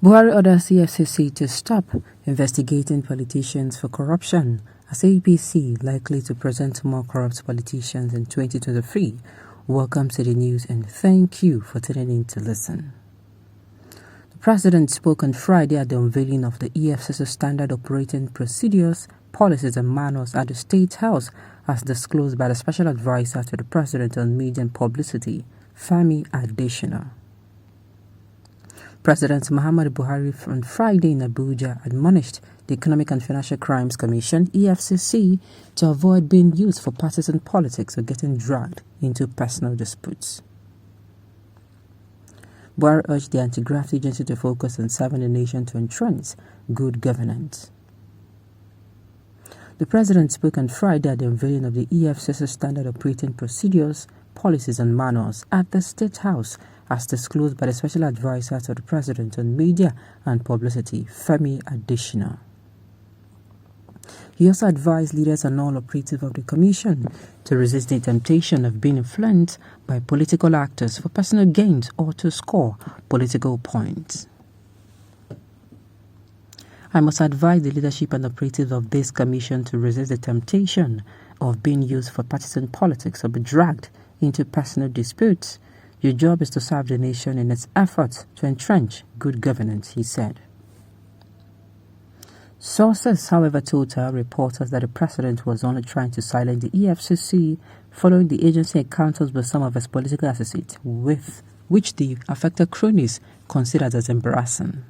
Buhari orders Efcc to stop investigating politicians for corruption as APC likely to present more corrupt politicians in 2023. Welcome to the news and thank you for tuning in to listen. The President spoke on Friday at the unveiling of the EFCC Standard Operating Procedures, Policies and Manuals at the State House as disclosed by the Special Advisor to the President on Media and Publicity, Femi Adesina. President Muhammadu Buhari on Friday in Abuja admonished the Economic and Financial Crimes Commission, EFCC, to avoid being used for partisan politics or getting dragged into personal disputes. Buhari urged the anti-graft agency to focus on serving the nation to entrench good governance. The President spoke on Friday at the unveiling of the EFCC Standard Operating Procedures, Policies and Manuals at the State House as disclosed by the Special Advisor to the President on Media and Publicity, Femi Adesina. He also advised leaders and all operatives of the Commission to resist the temptation of being influenced by political actors for personal gains or to score political points. I must advise the leadership and operatives of this Commission to resist the temptation of being used for partisan politics or be dragged into personal disputes. Your job is to serve the nation in its efforts to entrench good governance, he said. Sources, however, told reporters that the President was only trying to silence the EFCC following the agency encounters with some of its political associates, which the affected cronies considered as embarrassing.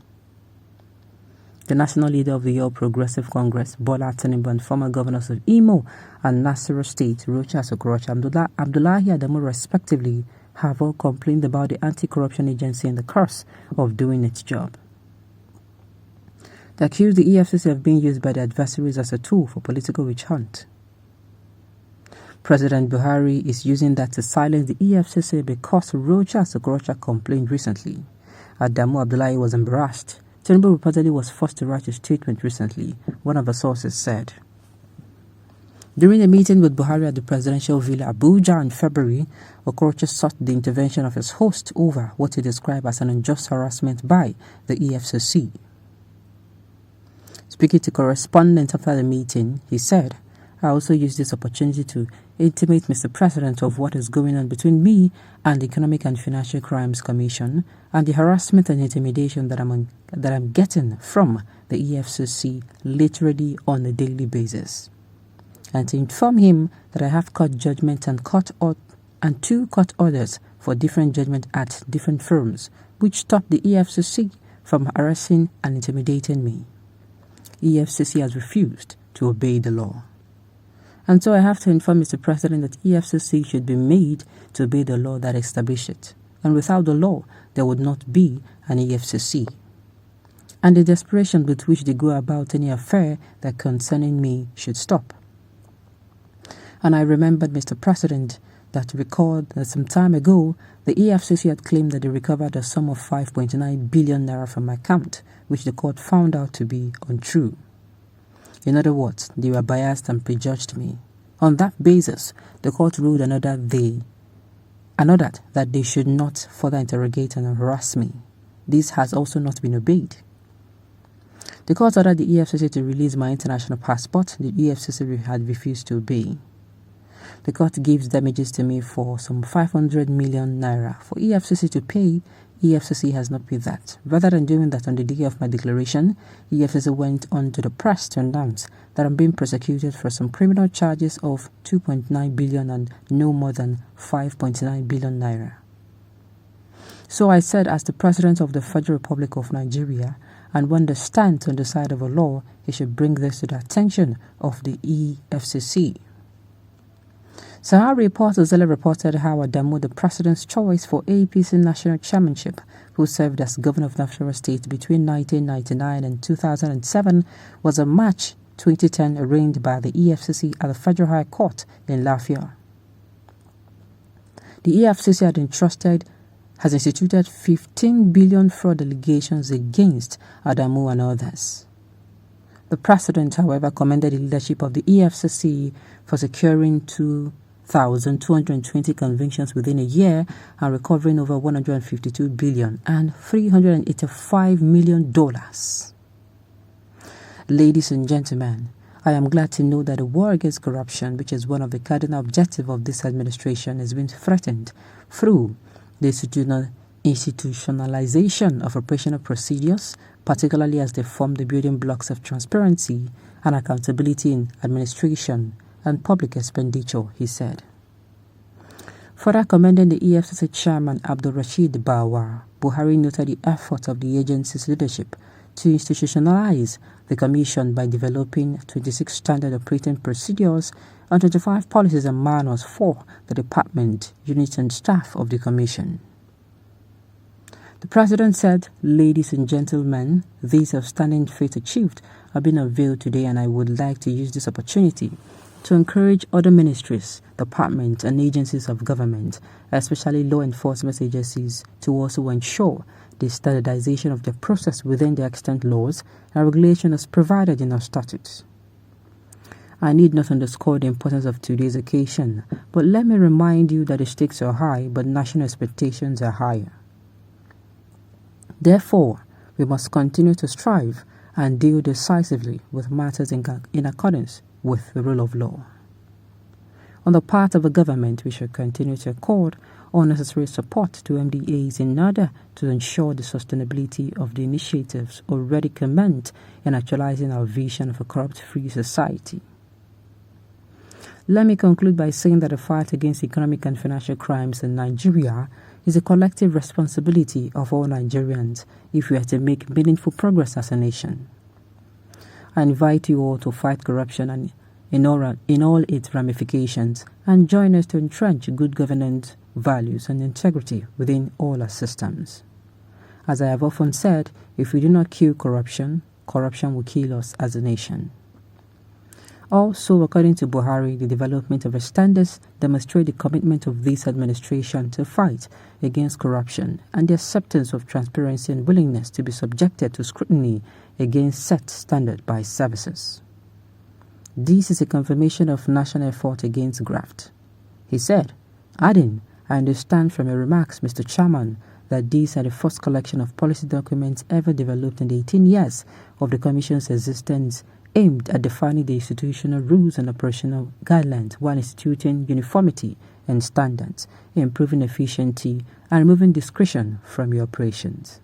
The national leader of the All Progressive Congress, Bola Tinubu, and former governors of Imo and Nasarawa State, Rochas Okorocha, Abdullahi Adamu, respectively, have all complained about the anti-corruption agency and the curse of doing its job. They accused the EFCC of being used by the adversaries as a tool for political witch hunt. President Buhari is using that to silence the EFCC because Rochas Okorocha complained recently. Adamu Abdullahi was embarrassed. Tinubu reportedly was forced to write a statement recently, one of the sources said. During a meeting with Buhari at the presidential villa Abuja in February, Okorocha sought the intervention of his host over what he described as an unjust harassment by the EFCC. Speaking to correspondents after the meeting, he said, I also use this opportunity to intimate Mr. President of what is going on between me and the Economic and Financial Crimes Commission and the harassment and intimidation that I'm getting from the EFCC literally on a daily basis. And to inform him that I have court judgment and two court orders for different judgment at different firms, which stopped the EFCC from harassing and intimidating me. EFCC has refused to obey the law. And so I have to inform Mr. President that EFCC should be made to obey the law that established it. And without the law, there would not be an EFCC. And the desperation with which they go about any affair that concerning me should stop. And I remembered, Mr. President, that recalled that some time ago, the EFCC had claimed that they recovered a sum of 5.9 billion naira from my account, which the court found out to be untrue. In other words, they were biased and prejudged me. On that basis, the court ruled another that they should not further interrogate and harass me. This has also not been obeyed. The court ordered the EFCC to release my international passport. The EFCC had refused to obey. The court gives damages to me for some 500 million naira. For EFCC to pay, EFCC has not paid that. Rather than doing that on the day of my declaration, EFCC went on to the press to announce that I'm being prosecuted for some criminal charges of 2.9 billion and no more than 5.9 billion naira. So I said, as the President of the Federal Republic of Nigeria, and one that stands on the side of the law, he should bring this to the attention of the EFCC. Sahara reporters earlier reported how Adamu, the president's choice for APC national chairmanship, who served as governor of Nasarawa State between 1999 and 2007, was a March 2010 arraigned by the EFCC at the Federal High Court in Lafia. The EFCC has instituted 15 billion fraud allegations against Adamu and others. The president, however, commended the leadership of the EFCC for securing 2 1,220 convictions within a year and recovering over $152 billion and $385 million. Ladies and gentlemen, I am glad to know that the war against corruption, which is one of the cardinal objectives of this administration, has been threatened through the institutionalization of operational procedures, particularly as they form the building blocks of transparency and accountability in administration and public expenditure, he said. Further commending the EFCC chairman Abdul Rashid Bawar, Buhari noted the effort of the agency's leadership to institutionalize the Commission by developing 26 standard operating procedures and 25 policies and manuals for the department, units and staff of the Commission. The President said, "Ladies and gentlemen, these outstanding feats achieved have been unveiled today, and I would like to use this opportunity to encourage other ministries, departments and agencies of government, especially law enforcement agencies, to also ensure the standardization of the process within the extant laws and regulations as provided in our statutes." I need not underscore the importance of today's occasion, but let me remind you that the stakes are high, but national expectations are higher. Therefore, we must continue to strive and deal decisively with matters in accordance with the rule of law. On the part of the government, we should continue to accord all necessary support to MDAs in order to ensure the sustainability of the initiatives already commenced in actualizing our vision of a corrupt-free society. Let me conclude by saying that the fight against economic and financial crimes in Nigeria is a collective responsibility of all Nigerians if we are to make meaningful progress as a nation. I invite you all to fight corruption and in all its ramifications and join us to entrench good governance values and integrity within all our systems. As I have often said, if we do not kill corruption, corruption will kill us as a nation. Also, according to Buhari, the development of standards demonstrate the commitment of this administration to fight against corruption and the acceptance of transparency and willingness to be subjected to scrutiny against set standards by services. This is a confirmation of national effort against graft, he said, adding, "I understand from your remarks, Mr. Chairman, that these are the first collection of policy documents ever developed in the 18 years of the Commission's existence aimed at defining the institutional rules and operational guidelines while instituting uniformity and standards, improving efficiency, and removing discretion from your operations.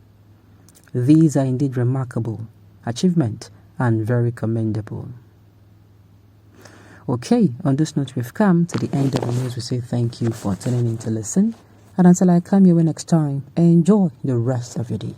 These are indeed remarkable achievement and very commendable." Okay, on this note, we've come to the end of the news. We say thank you for tuning in to listen. And until I come your way next time, enjoy the rest of your day.